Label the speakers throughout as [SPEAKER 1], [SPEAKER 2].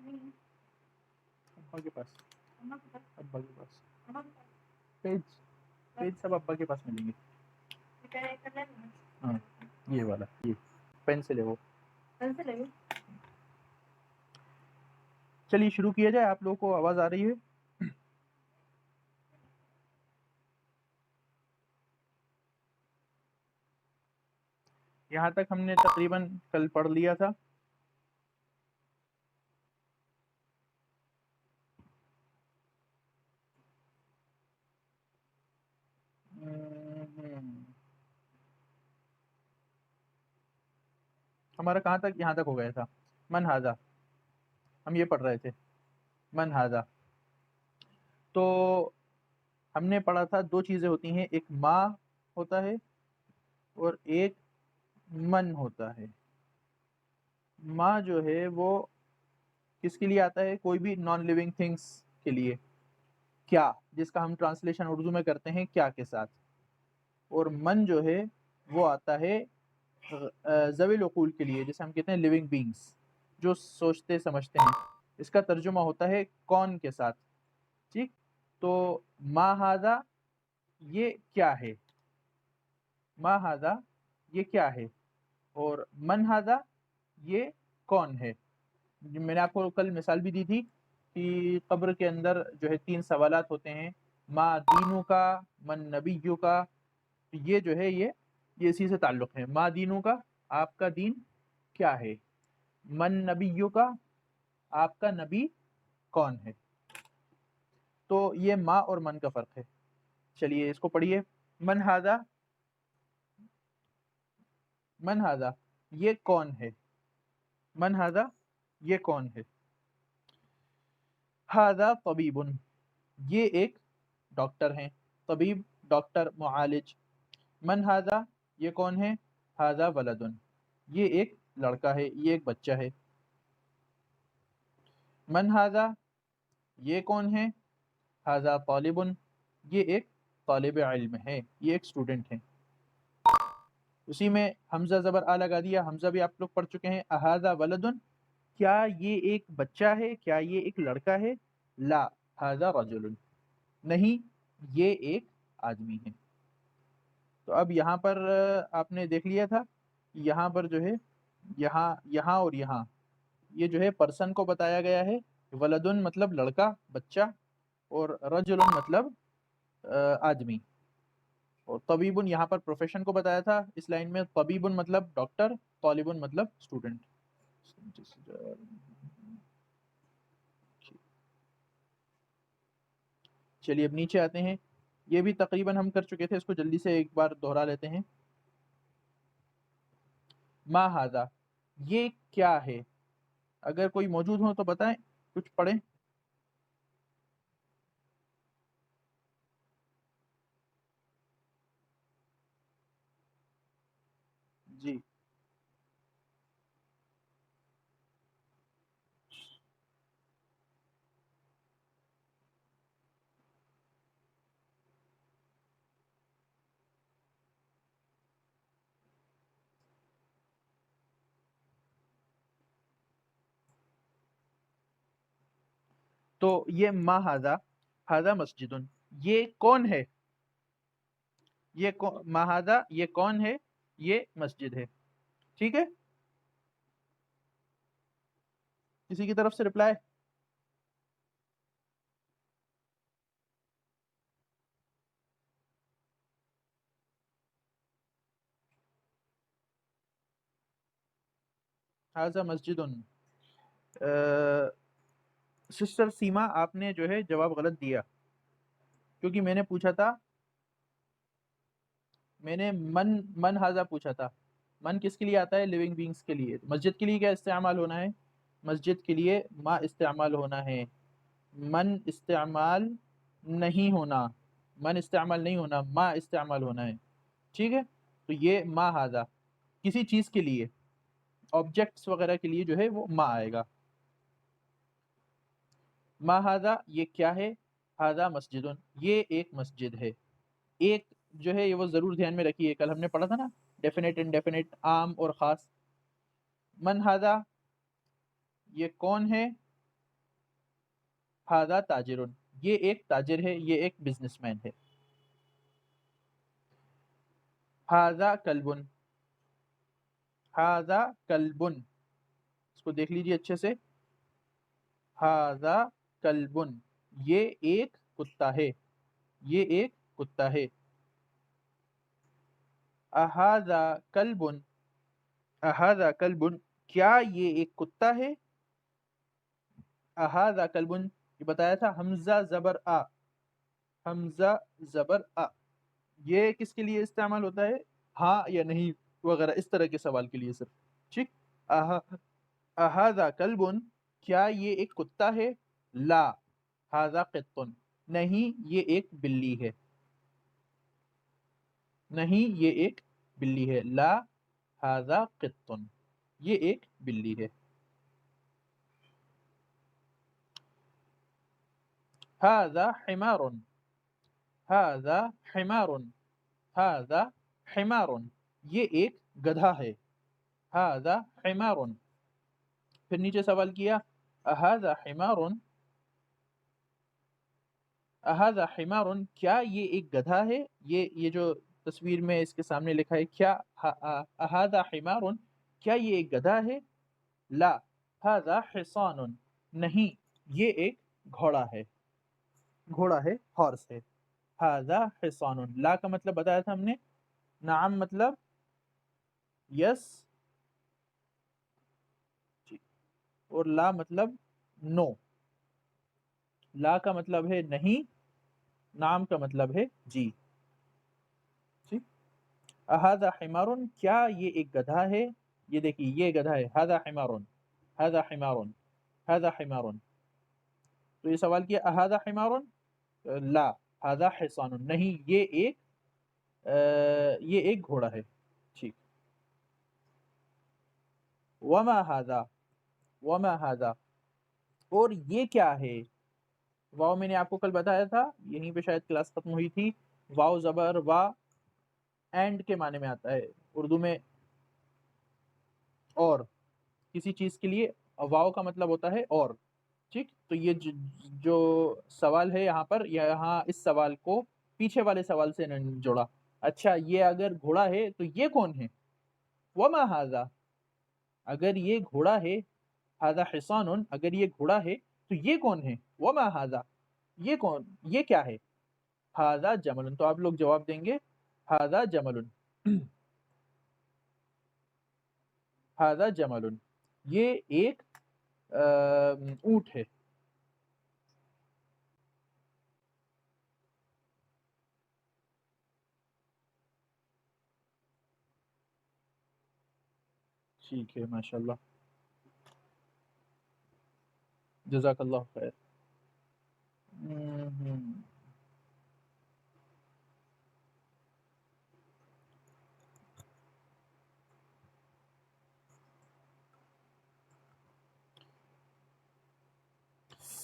[SPEAKER 1] अब्बा के पास, अब्बा के पास पेज पेज सब अब्बा के पास मिलेंगे। हाँ ये वाला, ये पेंसिल है वो। चलिए शुरू किया जाए। आप लोगों को आवाज़ आ रही है? यहाँ तक हमने तकरीबन कल पढ़ लिया था। हमारा कहाँ तक, यहाँ तक हो गया था। मन हाजा, हम ये पढ़ रहे थे, मन हाजा। तो हमने पढ़ा था दो चीज़ें होती हैं, एक माँ होता है और एक मन होता है। माँ जो है वो किसके लिए आता है? कोई भी नॉन लिविंग थिंग्स के लिए, क्या, जिसका हम ट्रांसलेशन उर्दू में करते हैं क्या के साथ। और मन जो है वो आता है ज़वील उक़ूल के लिए, जिसे हम कहते हैं लिविंग बींग्स, जो सोचते समझते हैं। इसका तर्जुमा होता है कौन के साथ। ठीक, तो मा हाज़ा ये क्या है, मा हाज़ा ये क्या है, और मन हाज़ा ये कौन है। मैंने आपको कल मिसाल भी दी थी कि कब्र के अंदर जो है 3 सवालात होते हैं, मा दीनु का, मन नबिय्यु का। ये जो है ये इसी से ताल्लुक़ है। मा दीनु का, आपका दीन क्या है। मन नबिय्यु का, आपका नबी कौन है। तो ये मा और मन का फ़र्क है। चलिए इसको पढ़िए। मन हाज़ा, मन हाज़ा ये कौन है, मन हाज़ा ये कौन है। हाज़ा तबीबुन, ये एक डॉक्टर हैं। तबीब डॉक्टर, मुआलिज। मन हाज़ा ये कौन है। हाज़ा वलदुन, ये एक लड़का है, ये एक बच्चा है। मन हाज़ा ये कौन है। हाज़ा तालिबुन, ये एक तालिब इल्म है, ये एक स्टूडेंट है। उसी में हमज़ा ज़बर आ लगा दिया। हमज़ा भी आप लोग पढ़ चुके हैं। अहाज़ा वलदुन, क्या ये एक बच्चा है, क्या ये एक लड़का है। ला हाज़ा रजुलुन, नहीं ये एक आदमी है। तो अब यहाँ पर आपने देख लिया था, यहाँ पर जो है यहाँ और यहाँ ये जो है पर्सन को बताया गया है। वलदुन मतलब लड़का, बच्चा, और रजुलुन मतलब आदमी। और तबीबुन यहाँ पर प्रोफेशन को बताया था इस लाइन में। तबीबुन मतलब डॉक्टर, तालिबुन मतलब स्टूडेंट। चलिए अब नीचे आते हैं। ये भी तकरीबन हम कर चुके थे, इसको जल्दी से एक बार दोहरा लेते हैं। मा हाज़ा ये क्या है। अगर कोई मौजूद हो तो बताएं, कुछ पढ़ें। जी तो ये मा हाज़ा, हाज़ा मस्जिदुन, ये कौन है, ये मा हाज़ा ये कौन है, ये मस्जिद है। ठीक है, किसी की तरफ से रिप्लाई। हाज़ा मस्जिदुन। सिस्टर सीमा आपने जो है जवाब गलत दिया, क्योंकि मैंने पूछा था, मैंने मन हाज़ा पूछा था। मन किसके लिए आता है? लिविंग बींग्स के लिए। मस्जिद के लिए क्या इस्तेमाल होना है? मस्जिद के लिए मा इस्तेमाल होना है, मन इस्तेमाल नहीं होना, मन इस्तेमाल नहीं होना, मा इस्तेमाल होना है। ठीक है, तो ये मा हाज़ा किसी चीज़ के लिए, ऑब्जेक्ट्स वगैरह के लिए जो है वो मा आएगा। मा हाज़ा ये क्या है। हाज़ा मस्जिदुन, ये एक मस्जिद है। एक जो है ये वो ज़रूर ध्यान में रखिए, कल हमने पढ़ा था ना, डेफिनेट इंडेफिनेट, आम और ख़ास। मन हाज़ा ये कौन है। हाजा ताजिरुन, ये एक ताजिर है, ये एक बिजनेसमैन है। हाजा कल्बुन, हाजा कल्बुन, इसको देख लीजिए अच्छे से। हाजा कल्बुन, ये एक कुत्ता है, ये एक कुत्ता है। अहाजा कल्बुन, अहाजा कल्बुन, क्या ये एक कुत्ता है। अहाजा कल्बुन, ये बताया था हमजा जबर आ, हमजा जबर आ, ये किसके लिए इस्तेमाल होता है, हाँ या नहीं वगैरह इस तरह के सवाल के लिए सिर्फ। ठीक। अहा अहाजा कल्बुन, क्या ये एक कुत्ता है। ला हाजा क़ित्तुन, नहीं ये एक बिल्ली है, नहीं ये एक बिल्ली है। ला हाजा क़ित्तुन, ये एक बिल्ली है। हाजा हिमारुन, हाजा हिमारुन, हाजा हिमारुन, ये एक गधा है। हाजा हिमारुन, फिर नीचे सवाल किया अहाजा हिमारुन, अहाजा हिमारुन, क्या ये एक गधा है। ये जो तस्वीर में इसके सामने लिखा है, क्या अहाजा हिमारुन, क्या ये एक गधा है। ला हाजा हिसानुन, नहीं ये एक घोड़ा है, घोड़ा है, हॉर्स है। हाजा हिसानुन, ला का मतलब बताया था हमने, नाम मतलब यस, और ला मतलब नो। ला का मतलब है नहीं, नाम का मतलब है जी। ठीक। अहाजा हिमारुन, क्या ये एक गधा है। ये देखिए ये गधा है, हाजा हिमारुन, हाजा हिमारुन, हाजा हिमारुन। तो ये सवाल किया अहाजा हिमारुन, ला हाजा हिसानुन, नहीं ये एक घोड़ा है। ठीक। वमा हाजा, वमा हाजा, और ये क्या है। वाव मैंने आपको कल बताया था, यहीं पे शायद क्लास खत्म हुई थी। वाव जबर वा एंड के माने में आता है उर्दू में, और किसी चीज के लिए वाव का मतलब होता है और। ठीक। तो ये जो सवाल है यहाँ पर, यहाँ इस सवाल को पीछे वाले सवाल से इन्होंने जोड़ा। अच्छा, ये अगर घोड़ा है तो ये कौन है। वमा हाजा, अगर ये घोड़ा है, हाजा हिसानुन, अगर ये घोड़ा है तो ये कौन है। वमा हाजा, ये कौन, ये क्या है। हाजा जमलन, तो आप लोग जवाब देंगे हाजा जमलन, हाजा जमलन, ये एक ऊंट है। ठीक है, माशाल्लाह, जज़ाकल्लाह खैर।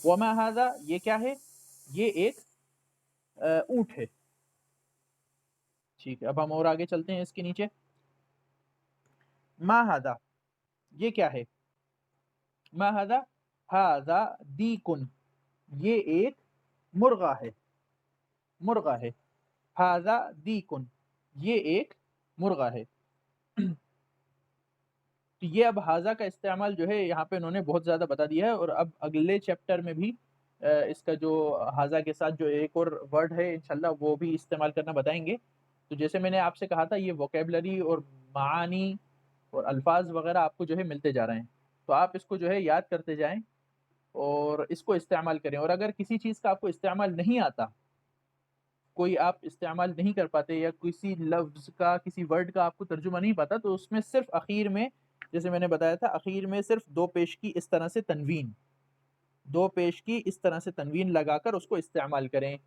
[SPEAKER 1] वमा हाजा, ये क्या है, ये एक ऊंट है। ठीक है, अब हम और आगे चलते हैं इसके नीचे। मा हाजा, ये क्या है। मा हाजा, हाजा दीकुन, ये एक मुर्गा है, मुर्गा है। हाजा दीकुन, ये एक मुर्गा है। तो ये अब हाजा का इस्तेमाल जो है यहाँ पे उन्होंने बहुत ज़्यादा बता दिया है, और अब अगले चैप्टर में भी इसका जो हाजा के साथ जो एक और वर्ड है इंशाल्लाह वो भी इस्तेमाल करना बताएंगे। तो जैसे मैंने आपसे कहा था, ये वोकेबलरी और मानी और अल्फाज वगैरह आपको जो है मिलते जा रहे हैं, तो आप इसको जो है याद करते जाएं और इसको इस्तेमाल करें। और अगर किसी चीज़ का आपको इस्तेमाल नहीं आता, कोई आप इस्तेमाल नहीं कर पाते, या किसी लफ्ज़ का, किसी वर्ड का आपको तर्जुमा नहीं पता, तो उसमें सिर्फ आखिर में, जैसे मैंने बताया था, आखिर में सिर्फ दो पेश की इस तरह से तनवीन, दो पेश की इस तरह से तनवीन लगाकर उसको इस्तेमाल करें।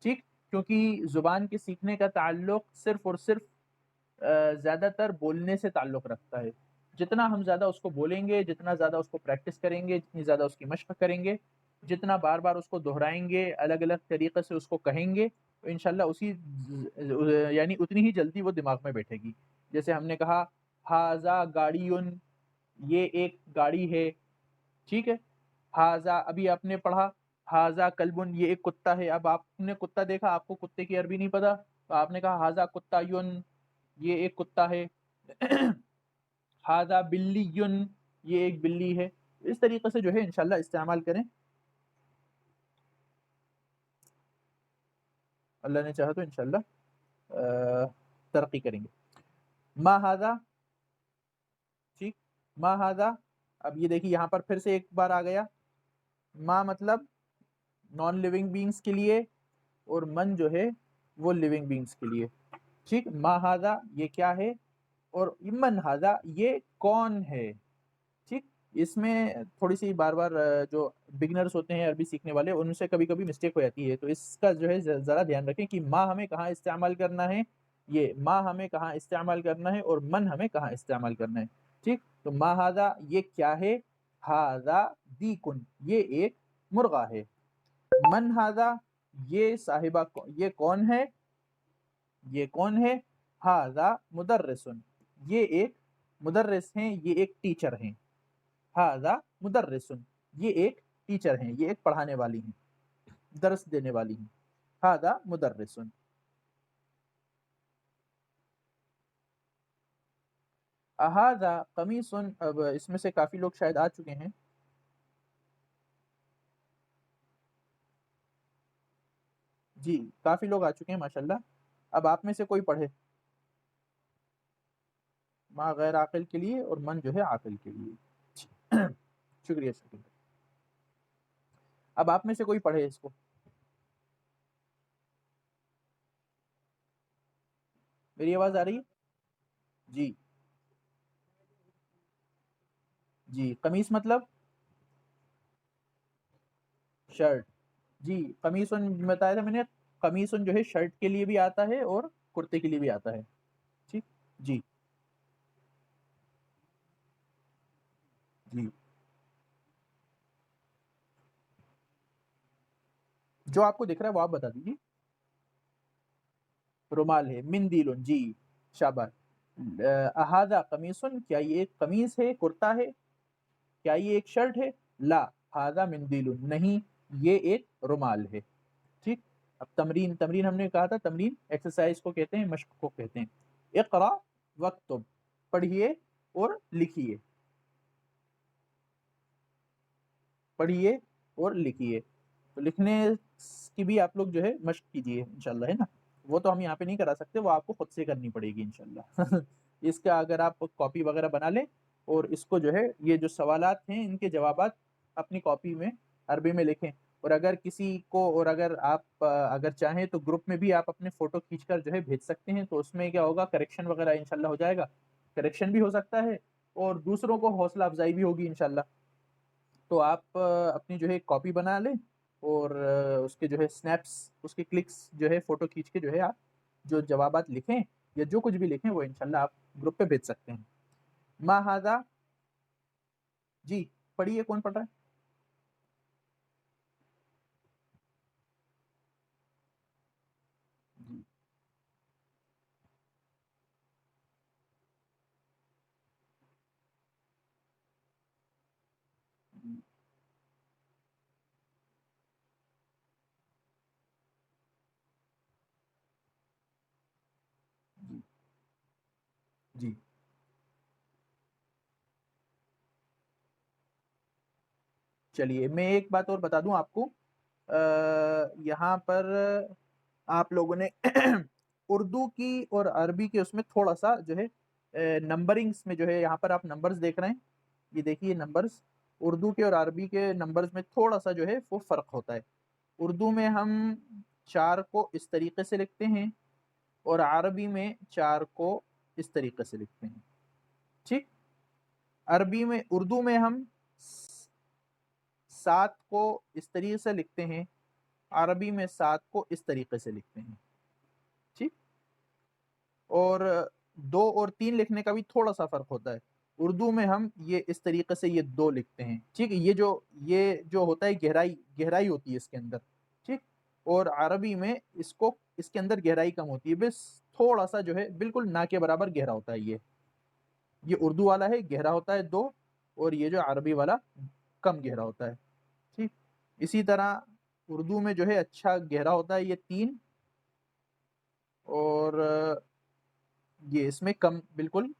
[SPEAKER 1] ठीक। क्योंकि ज़ुबान के सीखने का ताल्लुक सिर्फ और सिर्फ ज़्यादातर बोलने से ताल्लुक रखता है। जितना हम ज़्यादा उसको बोलेंगे, जितना ज़्यादा उसको प्रैक्टिस करेंगे, जितनी ज़्यादा उसकी मशक़ करेंगे, जितना बार-बार उसको दोहराएँगे, अलग-अलग तरीक़े से उसको कहेंगे, तो इंशाअल्लाह उसी यानी उतनी ही जल्दी वो दिमाग में बैठेगी। जैसे हमने कहा हाज़ा गाड़ियुन, ये एक गाड़ी है। ठीक है। हाज़ा अभी आपने पढ़ा, हाजा कल्बुन, ये एक कुत्ता है। अब आपने कुत्ता देखा, आपको कुत्ते की अरबी नहीं पता, तो आपने कहा हाजा कुत्ता युन, ये एक कुत्ता है। हाजा बिल्ली युन, ये एक बिल्ली है। इस तरीके से जो है इंशाल्लाह इस्तेमाल करें, अल्लाह ने चाहा तो इंशाल्लाह तरक्की करेंगे। मा हाजा, ठीक, मा हाजा। अब ये देखिए यहाँ पर फिर से एक बार आ गया, मा मतलब नॉन लिविंग बींग्स के लिए, और मन जो है वो लिविंग बींग्स के लिए। ठीक, मा हाजा ये क्या है, और मन हाजा ये कौन है। ठीक, इसमें थोड़ी सी बार बार जो बिगनर्स होते हैं अरबी सीखने वाले, उनसे कभी कभी मिस्टेक हो जाती है, तो इसका जो है ज़रा ध्यान रखें कि माँ हमें कहाँ इस्तेमाल करना है, ये माँ हमें कहाँ इस्तेमाल करना है, और मन हमें कहाँ इस्तेमाल करना है। ठीक, तो मा हाजा ये क्या है, हाजा दीकुन ये एक मुर्गा है। मन हाजा ये साहिबा ये कौन है, ये कौन है। हाजा मुदर्रिसुन ये एक मुदर्रिस हैं, ये एक टीचर हैं। हाजा मुदर्रिसुन ये एक टीचर हैं, ये एक पढ़ाने वाली हैं, दर्स देने वाली हैं। हाजा मुदर्रिसुन। हाजा कमीसुन, अब इसमें से काफी लोग शायद आ चुके हैं। जी, काफी लोग आ चुके हैं माशाल्लाह। अब आप में से कोई पढ़े, माँ गैर आकिल के लिए और मन जो है आकिल के लिए। शुक्रिया शुक्रिया। अब आप में से कोई पढ़े इसको। मेरी आवाज आ रही है? जी जी, कमीज मतलब शर्ट। जी, कमीसन बताया था मैंने, कमीसन जो है शर्ट के लिए भी आता है और कुर्ते के लिए भी आता है। ठीक, जी जी, जो आपको दिख रहा है वो आप बता दीजिए। रुमाल है, मिंदीलुन, जी शाबाश। अहादा कमीसन, क्या ये एक कमीज है, कुर्ता है, क्या ये एक शर्ट है। ला हादा मिंदीलुन, नहीं ये एक रुमाल है। ठीक, अब तमरीन, तमरीन हमने कहा था, तमरीन एक्सरसाइज को कहते हैं, मशक को कहते हैं। इक़रा वक्तुब, पढ़िए और लिखिए, पढ़िए और लिखिए। तो लिखने की भी आप लोग जो है मशक कीजिए इंशाल्लाह, है ना। वो तो हम यहाँ पे नहीं करा सकते, वो आपको खुद से करनी पड़ेगी इंशाल्लाह। इसका अगर आप कॉपी वगैरह बना लें, और इसको जो है ये जो सवालात हैं इनके जवाबात अपनी कॉपी में अरबी में लिखें। और अगर किसी को, और अगर आप अगर चाहें तो ग्रुप में भी आप अपने फ़ोटो खींचकर जो है भेज सकते हैं, तो उसमें क्या होगा, करेक्शन वगैरह इंशाल्लाह हो जाएगा, करेक्शन भी हो सकता है, और दूसरों को हौसला अफजाई भी होगी इंशाल्लाह। तो आप अपनी जो है कॉपी बना लें, और उसके जो है स्नैप्स, उसके क्लिक्स जो है फ़ोटो खींच के जो है आप जो जवाबात लिखें या जो कुछ भी लिखें वो इंशाल्लाह आप ग्रुप पे भेज सकते हैं। मा हाज़ा, जी पढ़िए, कौन पढ़ रहा है? जी जी जी जी। चलिए मैं एक बात और बता दूं आपको, यहाँ पर आप लोगों ने उर्दू की और अरबी के उसमें थोड़ा सा जो है नंबरिंग्स में जो है, यहाँ पर आप नंबर्स देख रहे हैं, ये देखिए नंबर्स, उर्दू के और अरबी के नंबर्स में थोड़ा सा जो है वो फ़र्क होता है। उर्दू में हम 4 को इस तरीके से लिखते हैं, और अरबी में 4 को इस तरीके से लिखते हैं। ठीक, अरबी में, उर्दू में हम 7 को इस तरीके से लिखते हैं, अरबी में 7 को इस तरीके से लिखते हैं। ठीक, और 2 और 3 लिखने का भी थोड़ा-सा फ़र्क होता है। उर्दू में हम ये इस तरीके से ये 2 लिखते हैं, ठीक है? ये जो होता है गहराई, गहराई होती है इसके अंदर, ठीक? और अरबी में इसको, इसके अंदर गहराई कम होती है, बस थोड़ा-सा जो है बिल्कुल ना के बराबर गहरा होता है ये। ये उर्दू वाला है गहरा होता है 2, और ये जो अरबी वाला कम गहरा होता है, ठीक? इसी तरह اردو میں جو ہے اچھا گہرا ہوتا ہے یہ 3، اور یہ اس میں کم، بالکل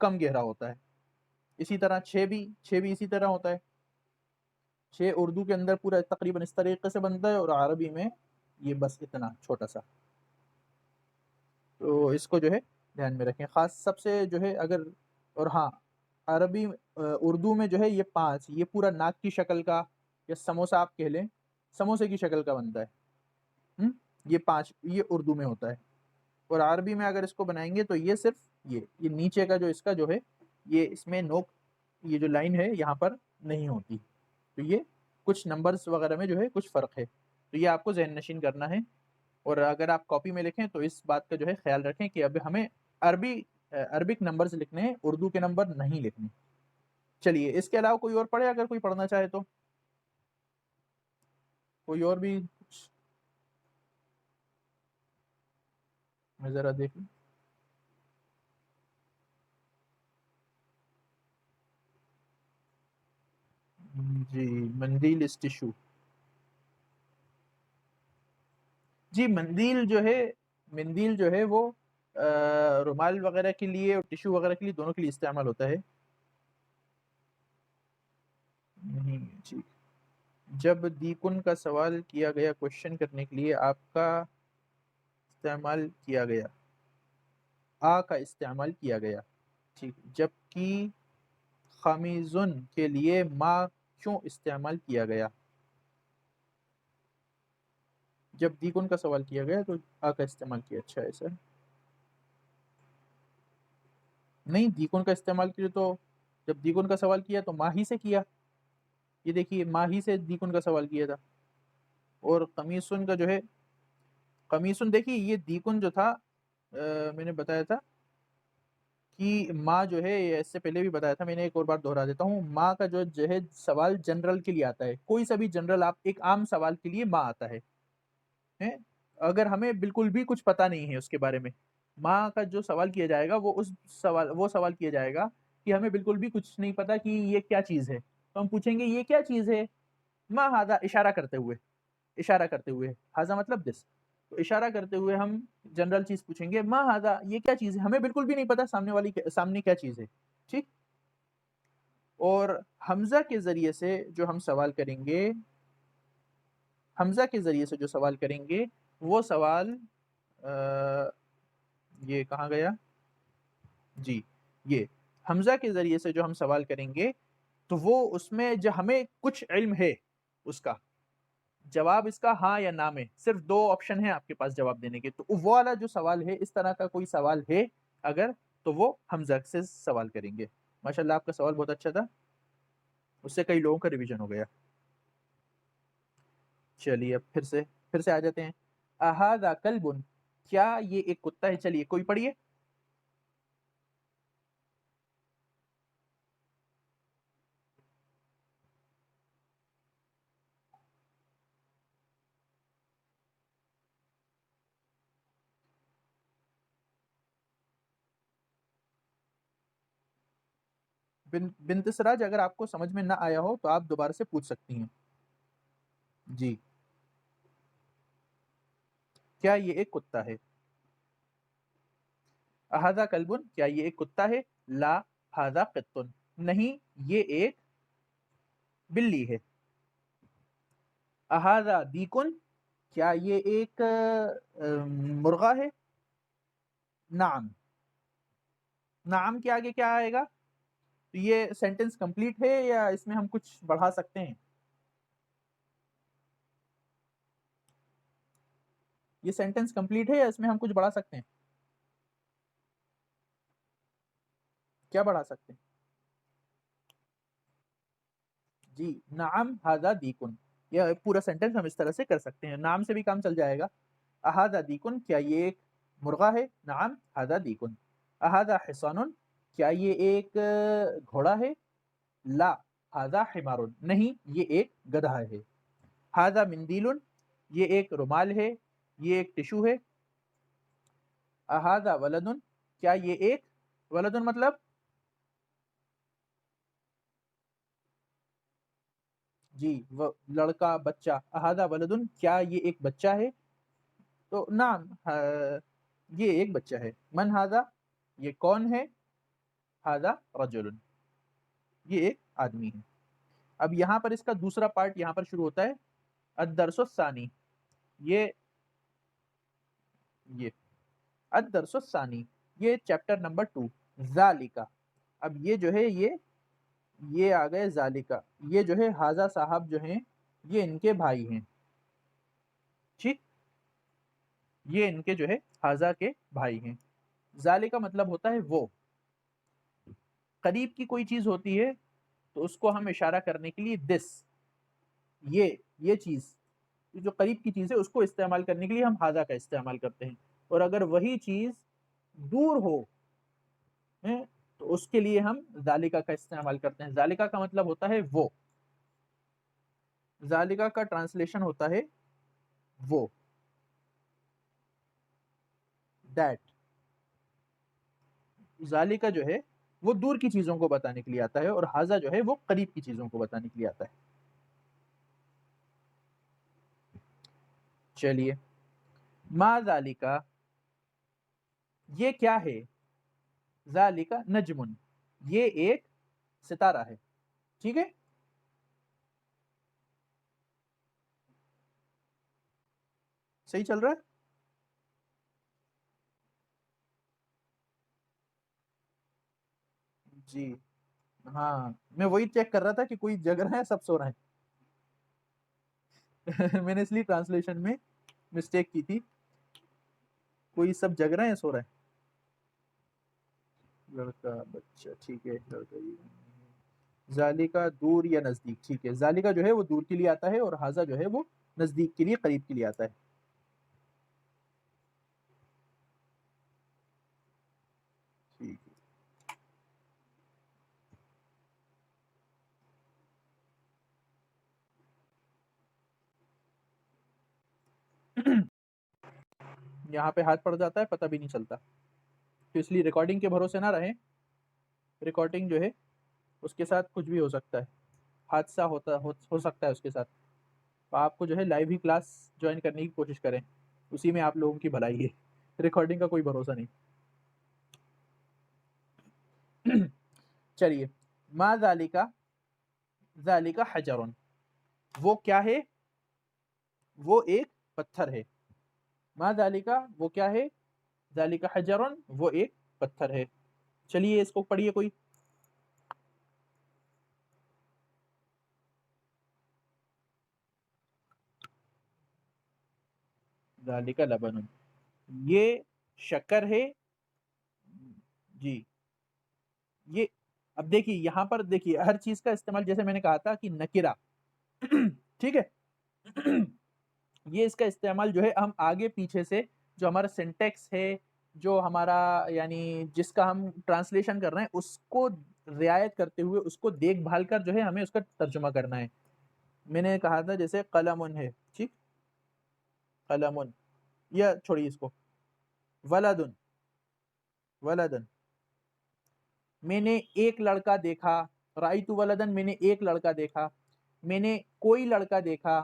[SPEAKER 1] کم گہرا ہوتا ہے. اسی طرح 6 بھی اسی طرح ہوتا ہے. 6 اردو کے اندر پورا تقریباً اس طریقے سے بنتا ہے، اور عربی میں یہ بس اتنا چھوٹا سا. تو اس کو جو ہے دھیان میں رکھیں خاص سب سے جو ہے اگر. اور ہاں، عربی اردو میں جو ہے یہ 5، یہ پورا ناک کی شکل کا، یا سموسہ آپ کہہ لیں، سموسے کی شکل کا بنتا ہے. یہ 5 یہ اردو میں ہوتا ہے. اور عربی میں اگر اس کو بنائیں گے تو یہ صرف یہ نیچے کا جو اس کا جو ہے، یہ اس میں نوک، یہ جو لائن ہے یہاں پر نہیں ہوتی. تو یہ کچھ نمبرز وغیرہ میں جو ہے کچھ فرق ہے. تو یہ آپ کو ذہن نشین کرنا ہے. اور اگر آپ کاپی میں لکھیں تو اس بات کا جو ہے خیال رکھیں کہ اب ہمیں عربک نمبرز لکھنے ہیں، اردو کے نمبر نہیں لکھنے. چلیے اس کے علاوہ کوئی اور پڑھے اگر کوئی پڑھنا چاہے تو، کوئی اور بھی کچھ میں ذرا دیکھ لوں. جی مندیل اسٹیشو. جی مندیل جو ہے وہ رومال وغیرہ کے لیے اور ٹیشو وغیرہ کے لیے دونوں کے لیے استعمال ہوتا ہے. نہیں ٹھیک. جب دیکن کا سوال کیا گیا کوشچن کرنے کے لیے آپ کا استعمال کیا گیا، کا استعمال کیا گیا. ٹھیک. جبکہ خامیزن کے لیے ما کیوں استعمال کیا گیا؟ جب دیکن کا سوال کیا گیا تو کا استعمال کیا. اچھا ایسا نہیں، دیکن کا استعمال کیا تو جب دیکن کا سوال کیا تو ماہی سے کیا. یہ دیکھیے ماہی سے دیکن کا سوال کیا تھا. اور قمیصن کا جو ہے، قمیصن دیکھیے یہ دیکن جو تھا میں نے بتایا تھا کہ ماں جو ہے، اس سے پہلے بھی بتایا تھا میں نے، ایک اور بار دہرا دیتا ہوں. ماں کا جو ہے سوال جنرل کے لیے آتا ہے. کوئی سا بھی جنرل آپ ایک عام سوال کے لیے ماں آتا ہے. اگر ہمیں بالکل بھی کچھ پتا نہیں ہے اس کے بارے میں، ماں کا جو سوال کیا جائے گا وہ سوال کیا جائے گا کہ ہمیں بالکل بھی کچھ نہیں پتا کہ یہ کیا چیز ہے. تو ہم پوچھیں گے یہ کیا چیز ہے؟ ما ہاذا، اشارہ کرتے ہوئے ہاذا مطلب دس. تو اشارہ کرتے ہوئے ہم جنرل چیز پوچھیں گے ما ہاذا، یہ کیا چیز ہے؟ ہمیں بالکل بھی نہیں پتا سامنے کیا چیز ہے. ٹھیک. اور حمزہ کے ذریعے سے جو ہم سوال کریں گے، حمزہ کے ذریعے سے جو سوال کریں گے وہ سوال یہ کہاں گیا؟ جی یہ حمزہ کے ذریعے سے جو ہم سوال کریں گے تو وہ اس میں جو ہمیں کچھ علم ہے اس کا جواب، اس کا ہاں یا نہ میں صرف 2 آپشن ہیں آپ کے پاس جواب دینے کے. تو وہ والا جو سوال ہے، اس طرح کا کوئی سوال ہے اگر، تو وہ حمزہ سے سوال کریں گے. ماشاءاللہ آپ کا سوال بہت اچھا تھا، اس سے کئی لوگوں کا ریویژن ہو گیا. چلیے اب پھر سے آ جاتے ہیں. اہذا کلب، کیا یہ ایک کتا ہے؟ چلیے کوئی پڑھیے. بنت سراج اگر آپ کو سمجھ میں نہ آیا ہو تو آپ دوبارہ سے پوچھ سکتی ہیں. جی کیا یہ ایک کتا ہے؟ اہذا کلبن، کیا یہ ایک کتا ہے؟ لا ھذا قط، نہیں یہ ایک بلی ہے. اہذا دیکن، کیا یہ ایک مرغا ہے؟ نعم. نعم کے آگے کیا آئے گا؟ تو یہ سینٹنس کمپلیٹ ہے یا اس میں ہم کچھ بڑھا سکتے ہیں؟ یہ سینٹنس کمپلیٹ ہے یا اس میں ہم کچھ بڑھا سکتے ہیں؟ کیا بڑھا سکتے ہیں؟ جی نعم ھذا دیکن، یہ پورا سینٹنس ہم اس طرح سے کر سکتے ہیں. نام سے بھی کام چل جائے گا. اھذا دیکن، کیا یہ ایک مرغا ہے؟ نعم ھذا دیکن. اھذا حصان، کیا یہ ایک گھوڑا ہے؟ لا ھذا حمار، نہیں یہ ایک گدھا ہے. ھذا مندیل، یہ ایک رومال ہے، یہ ایک ٹشو ہے. اھذا ولد، کیا یہ ایک ولد مطلب جی وہ لڑکا بچہ، احاذا ولدن کیا یہ ایک بچہ ہے؟ تو نعم یہ ایک بچہ ہے. من ہاذا یہ کون ہے؟ ہاذا رجل یہ ایک آدمی ہے. اب یہاں پر اس کا دوسرا پارٹ یہاں پر شروع ہوتا ہے. الدرس الثانی یہ الدرس الثانی یہ چیپٹر نمبر 2 ذالکا. اب یہ جو ہے یہ آ گئے ذالکا. یہ جو ہے حاضہ صاحب جو ہیں یہ ان کے بھائی ہیں. ٹھیک یہ ان کے جو ہے حاضہ کے بھائی ہیں. ذالکا مطلب ہوتا ہے وہ. قریب کی کوئی چیز ہوتی ہے تو اس کو ہم اشارہ کرنے کے لیے دس یہ چیز جو قریب کی چیز ہے اس کو استعمال کرنے کے لیے ہم حاضہ کا استعمال کرتے ہیں. اور اگر وہی چیز دور ہو تو اس کے لیے ہم ذالکا کا استعمال کرتے ہیں. ذالکا کا مطلب ہوتا ہے وہ. ذالکا کا ٹرانسلیشن ہوتا ہے وہ دیٹ. ذالکا جو ہے وہ دور کی چیزوں کو بتانے کے لیے آتا ہے اور حاضہ جو ہے وہ قریب کی چیزوں کو بتانے کے لیے آتا ہے. چلیے ما ذالکا یہ کیا ہے؟ ذالکا نجمن یہ ایک ستارہ ہے. ٹھیک ہے صحیح چل رہا ہے. جی ہاں میں وہی چیک کر رہا تھا کہ کوئی جگ رہا ہے سب سو رہے ہیں. میں نے اس لیے ٹرانسلیشن میں مسٹیک کی تھی. کوئی سب جگ رہے ہیں سو رہے ہیں؟ لڑکا بچہ ٹھیک ہے. لڑکا ذالکا دور یا نزدیک. ٹھیک ہے ذالکا جو ہے وہ دور کے لیے آتا ہے اور حاضہ جو ہے وہ نزدیک کے لیے قریب کے لیے آتا ہے. ٹھیک ہے یہاں پہ ہاتھ پڑ جاتا ہے پتہ بھی نہیں چلتا. تو اس لیے ریکارڈنگ کے بھروسے نہ رہیں. ریکارڈنگ جو ہے اس کے ساتھ کچھ بھی ہو سکتا ہے. حادثہ ہو سکتا ہے اس کے ساتھ. تو آپ کو جو ہے لائیو ہی کلاس جوائن کرنے کی کوشش کریں. اسی میں آپ لوگوں کی بھلائی ہے. ریکارڈنگ کا کوئی بھروسہ نہیں. چلیے ما ذالکا ذالکا حجرن وہ کیا ہے؟ وہ ایک پتھر ہے. ما ذالکا وہ کیا ہے؟ ذالکا حجرن وہ ایک پتھر ہے. چلیے اس کو پڑھیے کوئی. ذالکا لبن یہ شکر ہے. جی یہ اب دیکھیے یہاں پر دیکھیے ہر چیز کا استعمال جیسے میں نے کہا تھا کہ نکرہ ٹھیک ہے. یہ اس کا استعمال جو ہے ہم آگے پیچھے سے جو ہمارا سینٹیکس ہے جو ہمارا یعنی جس کا ہم ٹرانسلیشن کر رہے ہیں اس کو رعایت کرتے ہوئے اس کو دیکھ بھال کر جو ہے ہمیں اس کا ترجمہ کرنا ہے. میں نے کہا تھا جیسے قلم ہے. ٹھیک قلم یا چھوڑیے اس کو. ولدن ولدن میں نے ایک لڑکا دیکھا. رأیت ولدن میں نے ایک لڑکا دیکھا. میں نے کوئی لڑکا دیکھا.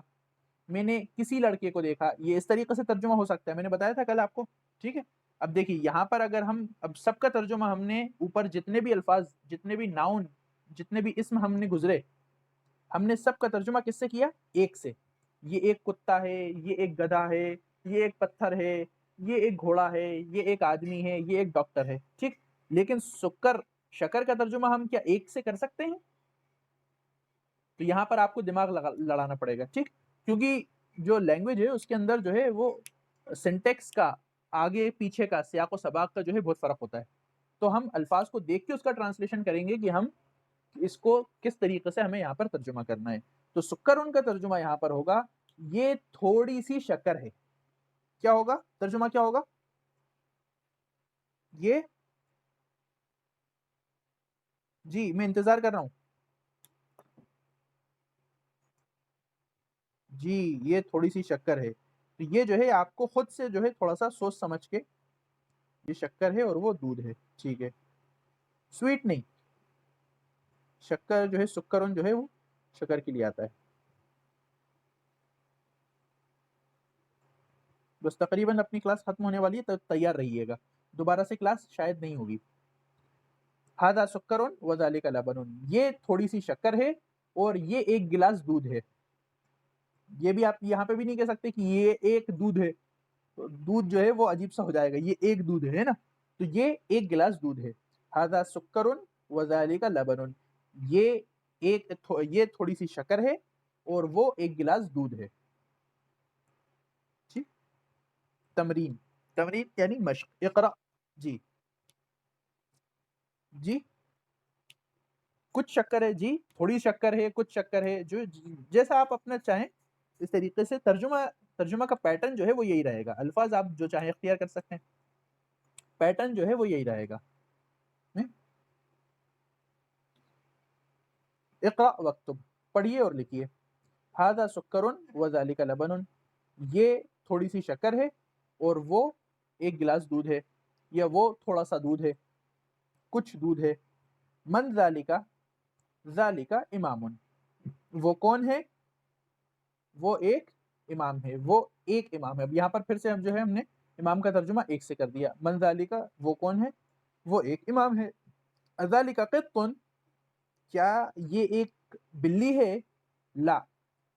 [SPEAKER 1] میں نے کسی لڑکے کو دیکھا. یہ اس طریقے سے ترجمہ ہو سکتا ہے. میں نے بتایا تھا کل آپ کو. ٹھیک ہے اب دیکھیے یہاں پر اگر ہم اب سب کا ترجمہ ہم نے اوپر جتنے بھی الفاظ جتنے بھی ناؤن جتنے بھی اسم ہم نے گزرے ہم نے سب کا ترجمہ کس سے کیا؟ ایک سے. یہ ایک کتا ہے. یہ ایک گدھا ہے. یہ ایک پتھر ہے. یہ ایک گھوڑا ہے. یہ ایک آدمی ہے. یہ ایک ڈاکٹر ہے. ٹھیک لیکن شکر کا ترجمہ ہم کیا ایک سے کر سکتے ہیں؟ تو یہاں پر آپ کو دماغ لڑانا پڑے گا. ٹھیک کیونکہ جو لینگویج ہے اس کے اندر جو ہے وہ سینٹیکس کا آگے پیچھے کا سیاق و سباق کا جو ہے بہت فرق ہوتا ہے. تو ہم الفاظ کو دیکھ کے اس کا ٹرانسلیشن کریں گے کہ ہم اس کو کس طریقے سے ہمیں یہاں پر ترجمہ کرنا ہے. تو سکر ان کا ترجمہ یہاں پر ہوگا یہ تھوڑی سی شکر ہے. کیا ہوگا ترجمہ؟ کیا ہوگا یہ؟ جی میں انتظار کر رہا ہوں. جی یہ تھوڑی سی شکر ہے. تو یہ جو ہے آپ کو خود سے جو ہے تھوڑا سا سوچ سمجھ کے یہ شکر ہے اور وہ دودھ ہے. ٹھیک ہے سویٹ نہیں. شکر جو ہے سکرن جو ہے وہ شکر کے لیے آتا ہے. बस तकरीबन अपनी क्लास खत्म होने वाली है, तो तैयार रहिएगा, दोबारा से क्लास शायद नहीं होगी। हादा सुक्करुन व ज़ालिका लबनुन, ये थोड़ी सी शक्कर है और ये एक गिलास दूध है। ये भी आप यहाँ पे भी नहीं कह सकते कि ये एक दूध है, तो दूध जो है वो अजीब सा हो जाएगा, ये एक दूध है ना, तो ये एक गिलास दूध है। हादा सुक्करुन व ज़ालिका लबनुन, ये ये थोड़ी सी शक्कर है और वो एक गिलास दूध है। ठीक, तमरीन, तमरीन यानी मश्क। इक़रा, जी जी, कुछ शक्कर है जी, थोड़ी शक्कर है, कुछ शक्कर है, जो जैसा आप अपना चाहें इस तरीके से तर्जुमा, तर्जुमा का पैटर्न जो है वो यही रहेगा, अल्फाज आप जो चाहें इख्तियार कर सकते हैं, पैटर्न जो है वो यही रहेगा। इक़रा वक्तुब, पढ़िए और लिखिए। हादा सुक्करुन व ज़ालिका लबनुन, ये थोड़ी सी शक्कर है और वो एक गिलास दूध है, या वो थोड़ा सा दूध है, कुछ दूध है। मन ज़ालिका, ज़ालिका इमामुन, वो कौन है? वो एक इमाम है, वो एक इमाम है। अब यहाँ पर फिर से हम जो है हमने इमाम का तर्जुमा एक से कर दिया। मन ज़ालिका, वो कौन है? वो एक इमाम है। अज़ालिका क़ित्तुन, क्या ये एक बिल्ली है? ला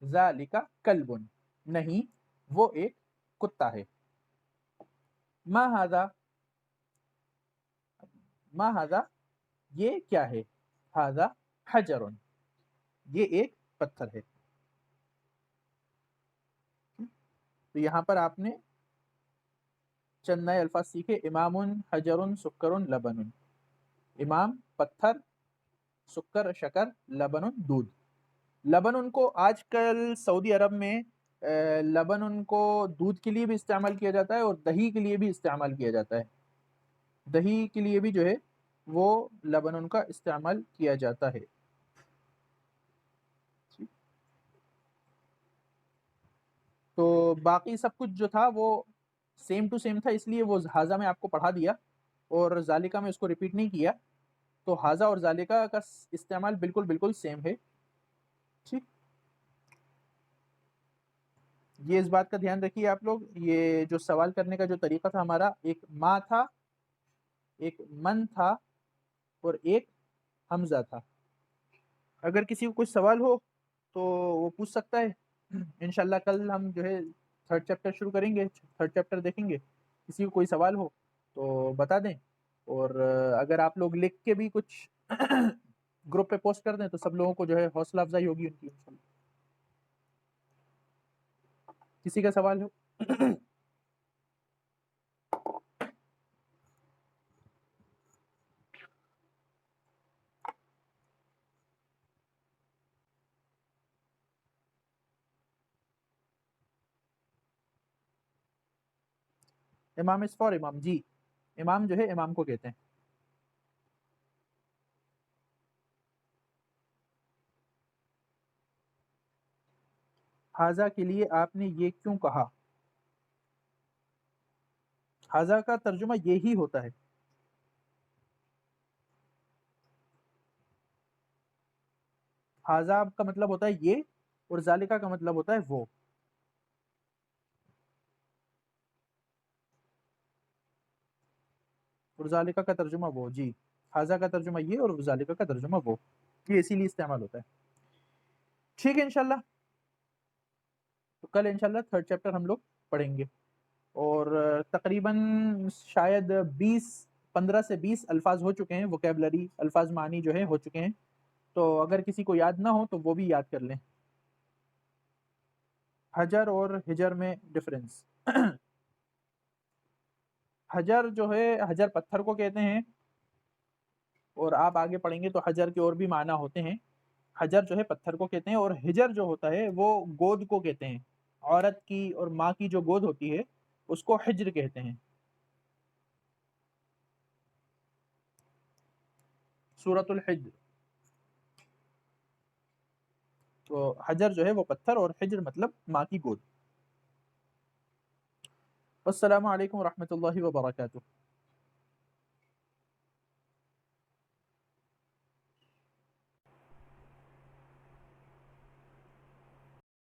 [SPEAKER 1] ज़ालिका कल्बुन, नहीं वो एक कुत्ता है। मा हाज़ा, मा हाज़ा, ये क्या है? हाज़ा हजरुन, ये एक पत्थर है। तो यहाँ पर आपने चंद नए अल्फाज सीखे, इमामुन, हजरुन, सुक्करुन, लबनुन। इमाम पत्थर, सुक्कर शकर, लबनुन दूध। लबनुन को आजकल सऊदी अरब में लबनुन को दूध के लिए भी इस्तेमाल किया जाता है और दही के लिए भी इस्तेमाल किया जाता है। दही के लिए भी जो है वो लबनुन का इस्तेमाल किया जाता है। तो बाकी सब कुछ जो था वो सेम टू सेम था, इसलिए वो हाजा में आपको पढ़ा दिया और जालिका में उसको रिपीट नहीं किया। तो हाजा और जालिका का इस्तेमाल बिल्कुल बिल्कुल सेम है। ठीक, ये इस बात का ध्यान रखिए आप लोग, ये जो सवाल करने का जो तरीका था हमारा, एक माँ था, एक मन था और एक हमजा था। अगर किसी को कुछ सवाल हो तो वो पूछ सकता है। इंशाल्लाह कल हम जो है थर्ड चैप्टर शुरू करेंगे, थर्ड चैप्टर देखेंगे। किसी को कोई सवाल हो तो बता दें, और अगर आप लोग लिख के भी कुछ ग्रुप पे पोस्ट कर दें तो सब लोगों को जो है हौसला अफजाई होगी उनकी इंशाल्लाह। किसी का सवाल हो? इमाम इस फॉर इमाम, जी इमाम जो है इमाम को कहते हैं। हाजा के लिए आपने ये क्यों कहा? हाजा का तर्जुमा ये ही होता है। हाजा का मतलब होता है ये, और जालिका का मतलब होता है वो। और जालिका का तर्जुमा वो, जी हाजा का तर्जुमा ये और जालिका का तर्जुमा वो, ये इसीलिए इस्तेमाल होता है। ठीक है इंशाल्लाह, तो कल इंशाल्लाह थर्ड चैप्टर हम लोग पढ़ेंगे और तकरीबन शायद 20 15 से 20 अल्फाज हो चुके हैं, वोकेबलरी अल्फाज मानी जो है हो चुके हैं। तो अगर किसी को याद ना हो तो वो भी याद कर लें। हजर और हिजर में डिफरेंस। हजर जो है, हजर पत्थर को कहते हैं, और आप आगे पढ़ेंगे तो हजर के और भी माना होते हैं। हजर जो है पत्थर को कहते हैं, और हिजर जो होता है वो गोद को कहते हैं। औरत की और माँ की जो गोद होती है उसको हिज्र कहते हैं। सूरतुल हिज्र। तो हजर जो है वो पत्थर और हिज्र मतलब माँ की गोद। अस्सलामु अलैकुम रहमतुल्लाहि व बरकातुहू।